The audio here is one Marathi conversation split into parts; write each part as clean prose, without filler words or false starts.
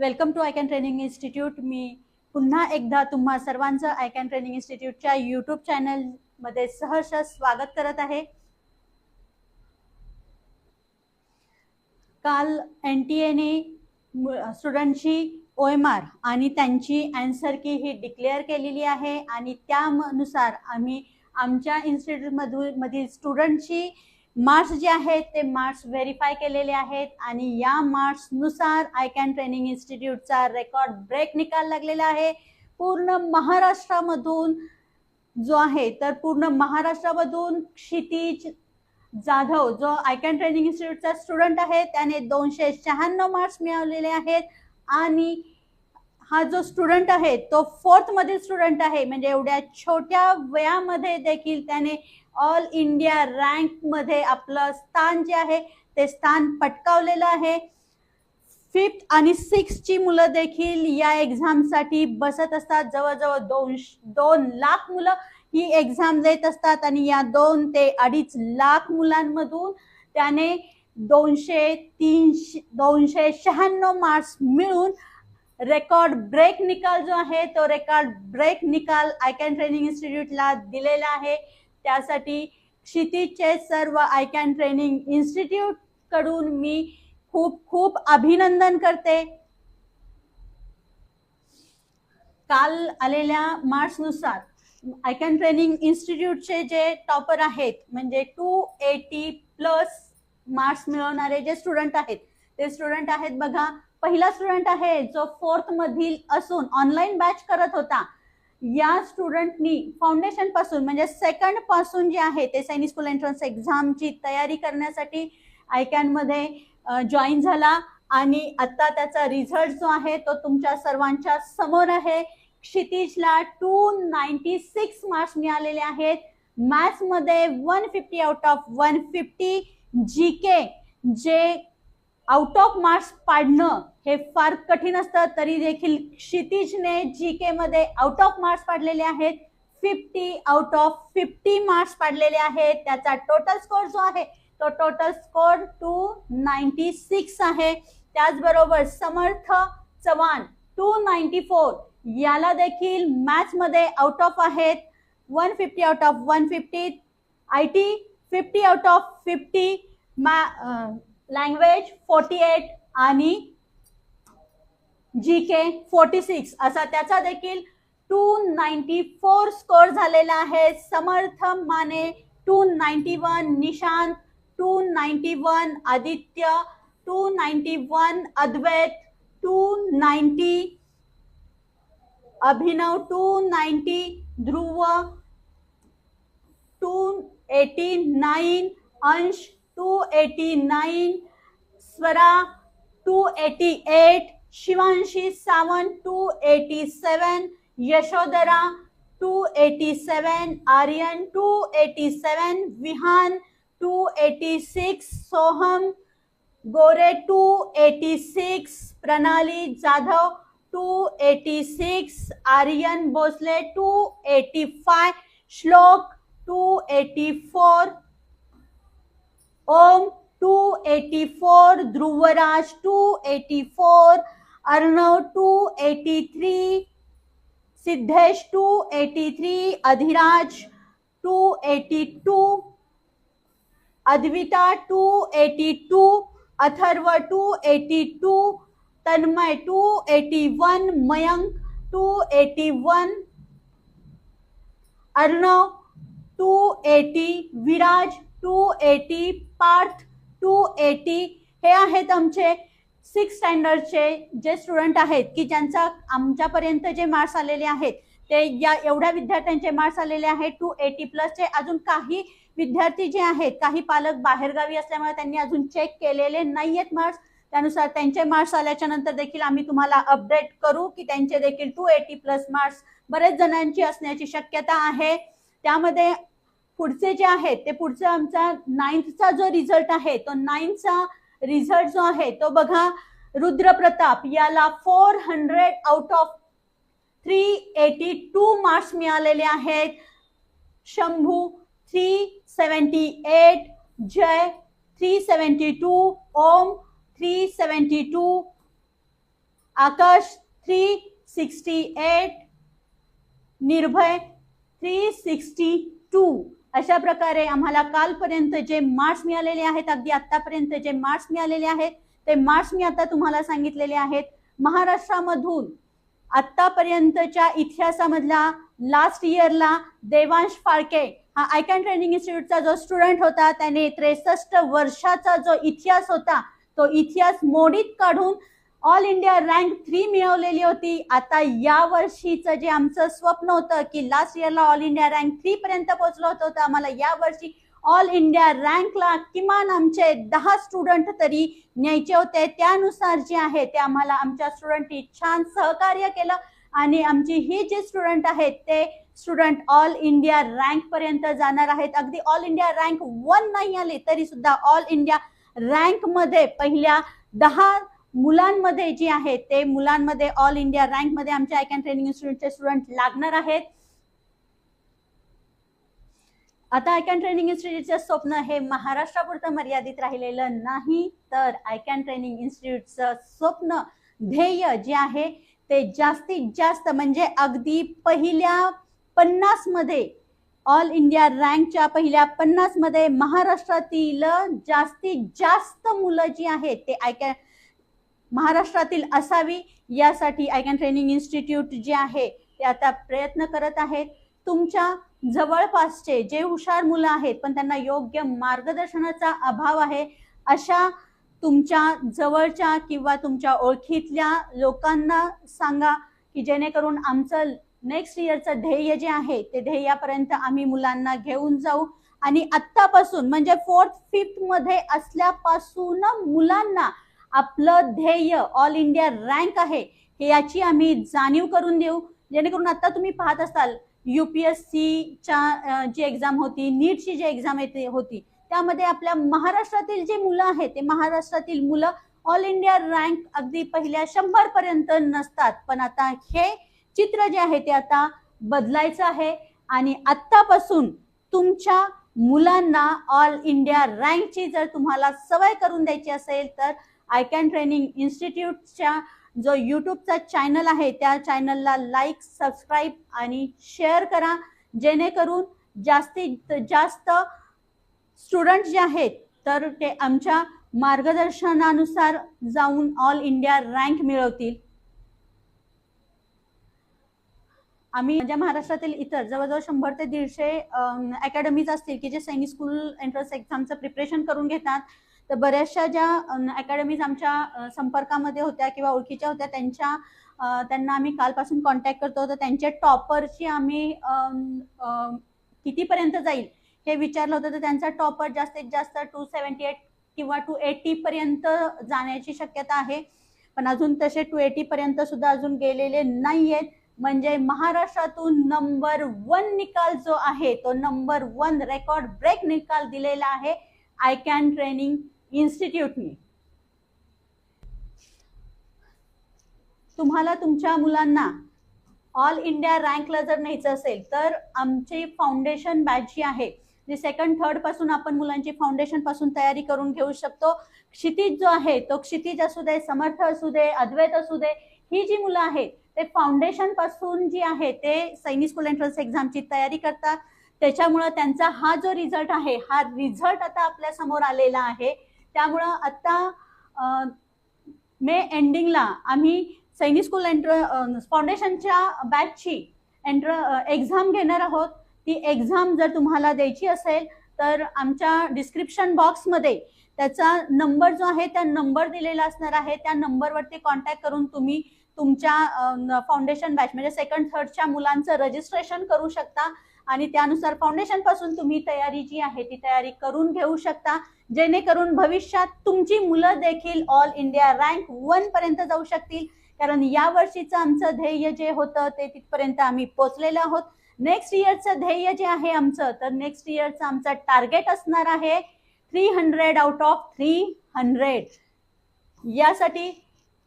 Welcome to iCan training institute. मी पुन्हा एकदा तुम्हा सर्वांचं आयकॅन ट्रेनिंग इन्स्टिट्यूटच्या यूट्यूब चॅनलमध्ये सहर्ष स्वागत करत आहे. काल NTA स्टुडंटची OMR आणि त्यांची आन्सर की ही डिक्लेअर केलेली आहे आणि त्यानुसार आम्ही आमच्या इन्स्टिट्यूटमधील स्टुडंटची मार्क्स जे आहेत ते मार्क्स व्हेरीफाय केलेले आहेत आणि या मार्क्सनुसार आयकॅन ट्रेनिंग इन्स्टिट्यूटचा रेकॉर्ड ब्रेक निकाल लागलेला आहे. पूर्ण महाराष्ट्रामधून जो आहे तर पूर्ण महाराष्ट्रामधून क्षितिज जाधव जो आयकॅन ट्रेनिंग इन्स्टिट्यूटचा स्टुडंट आहे त्याने 296 मार्क्स मिळवलेले आहेत आणि हा जो स्टुडंट आहे तो 4th मधील स्टुडंट आहे. म्हणजे एवढ्या छोट्या वयामध्ये देखील त्याने ऑल इंडिया रँक मध्ये आपलं स्थान जे आहे ते स्थान पटकावलेलं आहे. 5th आणि 6th ची मुलं देखील या एक्झामसाठी बसत असतात. जवळजवळ 2 लाख मुलं ही एक्झाम देत असतात आणि या 2 ते 2.5 लाख मुलांमधून त्याने 296 मार्क्स मिळून रेकॉर्ड ब्रेक निकाल जो आहे तो रेकॉर्ड ब्रेक निकाल आयकॅन ट्रेनिंग इन्स्टिट्यूटला दिलेला आहे. त्यासाठी क्षितिजचे सर्व आयकॅन ट्रेनिंग इन्स्टिट्यूट कडून मी खूप खूप अभिनंदन करते. काल आलेल्या मार्क्सनुसार आयकॅन ट्रेनिंग इन्स्टिट्यूटचे जे टॉपर आहेत म्हणजे 280+ मार्क्स मिळवणारे जे स्टुडंट आहेत ते स्टुडंट आहेत. बघा, पहिला स्टुडंट आहे जो 4th मधील असून ऑनलाईन बॅच करत होता. या स्टुडंटनी फाउंडेशन पासून म्हणजे 2nd पासून जे आहे ते सैनिक स्कूल एंट्रन्स एक्झामची तयारी करण्यासाठी आयकॅन मध्ये जॉईन झाला आणि आता त्याचा रिझल्ट जो आहे तो तुमच्या सर्वांच्या समोर आहे. क्षितिजला 296 मार्क्स मिळालेले आहेत. मॅथ्स मध्ये 150 आउट ऑफ 150. जीके जे आउट ऑफ मार्क्स पाडणं हे फार कठीण असतं तरी देखील क्षितिजने जीके मध्ये आउट ऑफ मार्क्स पाडलेले आहेत. 50 आउट ऑफ 50 मार्क्स पाडलेले आहेत. त्याचा टोटल स्कोर जो आहे तो टोटल स्कोर 296 आहे. त्याचबरोबर समर्थ चव्हाण 294 याला देखील मॅथ्स मध्ये आउट ऑफ आहेत 150 out of 150. IT 50 out of 50. Language 48 आणि GK 46 असा त्याचा देखील 294 स्कोर झालेला आहे. समर्थ माने 291, निशांत 291, आदित्य 291, अद्वैत 290, अभिनव 290, ध्रुव 289, अंश 289, स्वरा 288, शिवांशी सावंत 287, यशोधरा 287, आर्यन 287, विहान 286, सोहम गोरे 286, प्रणाली जाधव 286, आर्यन भोसले 285, श्लोक 284, ओम 284, ध्रुवराज 284, अर्णव 283, सिद्धेश 283, अधिराज 282, अद्विता 282, अथर्व 282, तन्मय 281, मयंक 281, अर्णव 280, विराज 280, पार्थ 280. हे आहेत आमचे 6th स्टँडर्डचे जे स्टुडंट आहेत की ज्यांचा आमच्यापर्यंत जे मार्क्स आलेले आहेत ते या एवढ्या विद्यार्थ्यांचे मार्क्स आलेले आहेत 280+ चे. अजून काही विद्यार्थी जे आहेत काही पालक बाहेरगावी असल्यामुळे त्यांनी अजून चेक केलेले नाहीयेत मार्क्स. त्यानुसार त्यांचे मार्क्स आल्याच्या नंतर देखील आम्ही तुम्हाला अपडेट करू की त्यांचे देखील 280+ मार्क्स बरेच जणांची असण्याची शक्यता आहे. त्यामध्ये पुढचे जे आहेत ते पुढचा आमचा 9thचा जो रिझल्ट आहे तो 9thचा रिझल्ट जो आहे तो बघा, रुद्र प्रताप याला 400 आउट ऑफ 382 मार्क्स मिळालेले आहेत. शंभू 378, जय 372, ओम 372, आकाश 368, निर्भय 362. अशा प्रकारे आम्हाला कालपर्यंत जे मार्क्स मिळालेले आहेत, अगदी आतापर्यंत जे मार्क्स मिळालेले आहेत ते मार्क्स मी आता तुम्हाला सांगितलेले आहेत. महाराष्ट्रामधून आतापर्यंतच्या इतिहासामधला लास्ट इयरला देवांश फाळके हा आयकॅन ट्रेनिंग इन्स्टिट्यूटचा जो स्टुडंट होता, त्याने 63 वर्षाचा जो इतिहास होता तो इतिहास मोडीत काढून ऑल इंडिया रँक 3 मिळवलेली होती. आता या वर्षीचं जे आमचं स्वप्न होतं की लास्ट इयरला ऑल इंडिया रँक 3 पर्यंत पोहोचलो होतो, तर आम्हाला या वर्षी ऑल इंडिया रँकला किमान आमचे 10 स्टुडंट तरी न्यायचे होते. त्यानुसार जे आहे ते आम्हाला आमच्या स्टुडंटनी छान सहकार्य केलं आणि आमची ही जे स्टुडंट आहेत ते स्टुडंट ऑल इंडिया रँक पर्यंत जाणार आहेत. अगदी ऑल इंडिया रँक 1 नाही आले तरी सुद्धा ऑल इंडिया रँक मध्ये पहिल्या 10 मुलांमध्ये जे आहे ते मुलांमध्ये ऑल इंडिया रँक मध्ये आमच्या आयकॅन ट्रेनिंग इन्स्टिट्यूटचे स्टुडंट लागणार आहेत. आता आयकॅन ट्रेनिंग इन्स्टिट्यूटचे स्वप्न हे महाराष्ट्रापुरतं मर्यादित राहिलेलं नाही, तर आयकॅन ट्रेनिंग इन्स्टिट्यूटचं स्वप्न ध्येय जे आहे ते जास्तीत जास्त म्हणजे अगदी पहिल्या 50 मध्ये ऑल इंडिया रँकच्या पहिल्या 50 मध्ये महाराष्ट्रातील जास्तीत जास्त मुलं जी आहेत ते आयकॅन महाराष्ट्रातील असावी, यासाठी आयकॅन ट्रेनिंग इन्स्टिट्यूट जे आहे ते आता प्रयत्न करत आहेत. तुमच्या जवळपासचे जे हुशार मुलं आहेत पण त्यांना योग्य मार्गदर्शनाचा अभाव आहे, अशा तुमच्या जवळच्या किंवा तुमच्या ओळखीतल्या लोकांना सांगा की जेणेकरून आमचं नेक्स्ट इयरचं ध्येय जे आहे ते ध्येयापर्यंत आम्ही मुलांना घेऊन जाऊ. आणि आत्तापासून म्हणजे 4th 5th मध्ये असल्यापासून मुलांना आपलं ध्येय ऑल इंडिया रँक आहे हे याची आम्ही जाणीव करून देऊ. जेणेकरून आता तुम्ही पाहत असाल UPSCच्या जी एक्झाम होती, नीटची जी एक्झाम होती, त्यामध्ये आपल्या महाराष्ट्रातील जे मुलं आहेत ते महाराष्ट्रातील मुलं ऑल इंडिया रँक अगदी पहिल्या 100 पर्यंत नसतात. पण आता हे चित्र जे आहे ते आता बदलायचं आहे आणि आत्तापासून तुमच्या मुलांना ऑल इंडिया रँकची जर तुम्हाला सवय करून द्यायची असेल तर आयकॅन ट्रेनिंग इन्स्टिट्यूटच्या जो यूट्यूबचा चॅनल आहे त्या चॅनलला लाईक, सबस्क्राईब आणि शेअर करा, जेणेकरून जास्तीत जास्त स्टुडंट जे आहेत तर ते आमच्या मार्गदर्शनानुसार जाऊन ऑल इंडिया रँक मिळवतील. आम्ही म्हणजे महाराष्ट्रातील इतर जवळजवळ 100 ते 150 अकॅडमीज असतील की जे सैनिक स्कूल एंट्रन्स एक्झामचं प्रिपरेशन करून घेतात. तर बऱ्याचशा ज्या अकॅडमीज आमच्या संपर्कामध्ये होत्या किंवा ओळखीच्या होत्या त्यांना आम्ही कालपासून कॉन्टॅक्ट करतो. तर त्यांच्या टॉपरची आम्ही कितीपर्यंत जाईल हे विचारलं होतं. तर त्यांचा टॉपर जास्तीत जास्त 278 किंवा 280 पर्यंत जाण्याची शक्यता आहे. पण अजून तसे 280 पर्यंत सुद्धा अजून गेलेले नाहीयेत. म्हणजे महाराष्ट्रातून नंबर 1 निकाल जो आहे तो नंबर 1 रेकॉर्ड ब्रेक निकाल दिलेला आहे आयकॅन ट्रेनिंग इन्स्टिट्यूटने. तुम्हाला तुमच्या मुलांना ऑल इंडिया रँकला जर न्यायचं असेल तर आमची फाउंडेशन बॅच जी आहे जी 2nd 3rd पासून आपण मुलांची फाउंडेशन पासून तयारी करून घेऊ शकतो. क्षितिज जो आहे तो क्षितिज असू दे, समर्थ असू दे, अद्वैत असू दे, ही जी मुलं आहेत ते फाउंडेशन पासून जी आहे ते सैनिक स्कूल एंट्रन्स एक्झामची तयारी करतात. त्याच्यामुळे त्यांचा हा जो रिझल्ट आहे हा रिझल्ट आता आपल्या समोर आलेला आहे. त्यामुळं आता मे एंडिंगला आम्ही सैनिक स्कूल फाउंडेशनच्या बॅचची एक्झाम घेणार आहोत. ती एक्झाम जर तुम्हाला द्यायची असेल तर आमच्या डिस्क्रिप्शन बॉक्समध्ये त्याचा नंबर जो आहे त्या नंबर दिलेला असणार आहे. त्या नंबरवरती कॉन्टॅक्ट करून तुम्ही तुमच्या फाउंडेशन बॅच म्हणजे 2nd 3rdच्या मुलांचं रजिस्ट्रेशन करू शकता आणि त्यानुसार फाउंडेशन पासून तुम्ही तयारी जी आहे ती तयारी करून घेऊ शकता, जेणेकरून भविष्यात तुमची मुलं देखील ऑल इंडिया रँक 1 पर्यंत जाऊ शकतील. कारण या वर्षीचं आमचं ध्येय जे होतं ते तिथपर्यंत आम्ही पोहोचलेलो आहोत. नेक्स्ट इयरचं ध्येय जे आहे आमचं, तर नेक्स्ट इयरचं आमचं टार्गेट असणार आहे 300 आउट ऑफ 300. यासाठी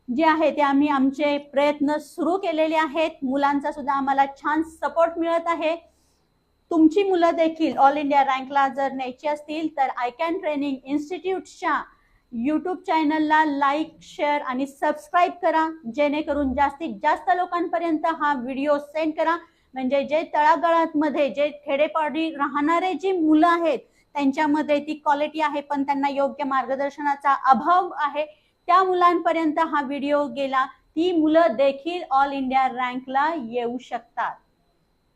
जे आहे ते आम्ही आमचे प्रयत्न सुरू केलेले आहेत. मुलांचा सुद्धा आम्हाला छान सपोर्ट मिळत आहे. तुमची मुलं देखील ऑल इंडिया रँकला जर न्यायची असतील तर आयकॅन ट्रेनिंग इन्स्टिट्यूटच्या यूट्यूब चॅनलला लाईक, शेअर आणि सबस्क्राईब करा, जेणेकरून जास्तीत जास्त लोकांपर्यंत हा व्हिडिओ सेंड करा. म्हणजे जे तळागाळामध्ये जे खेडेपाडी राहणारे जी मुलं आहेत त्यांच्यामध्ये ती क्वालिटी आहे पण त्यांना योग्य मार्गदर्शनाचा अभाव आहे, त्या मुलांपर्यंत हा व्हिडिओ गेला, ती मुलं देखील ऑल इंडिया रँकला येऊ शकतात.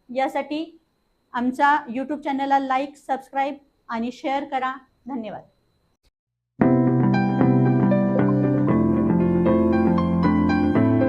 यासाठी आमचा यूट्यूब चॅनलला लाईक, सबस्क्राईब आणि शेअर करा. धन्यवाद.